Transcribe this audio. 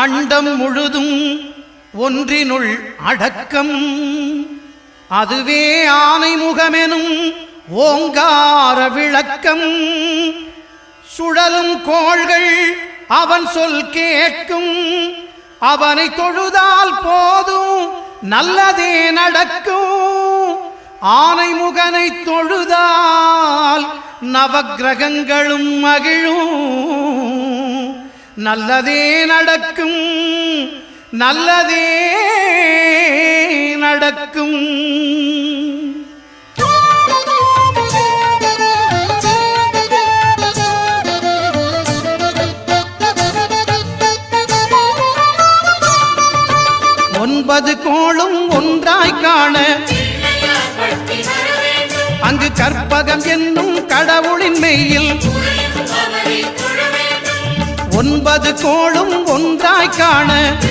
அண்டம் முழுதும் ஒன்றினுள் அடக்கம். அதுவே ஆனை முகமெனும் ஓங்கார விளக்கம். சுழலும் கோள்கள் அவன் சொல் கேட்கும். அவனை தொழுதால் போதும் நல்லதே நடக்கும். ஆனை முகனை தொழுதால் நவக்கிரகங்களும் மகிழும். நல்லதே நடக்கும், நல்லதே நடக்கும். ஒன்பது கோளும் ஒன்றாய் காண அங்கு கற்பகம் என்னும் கடவுளின் மெய்யில். ஒன்பது கோளும் ஒன்றாய் காண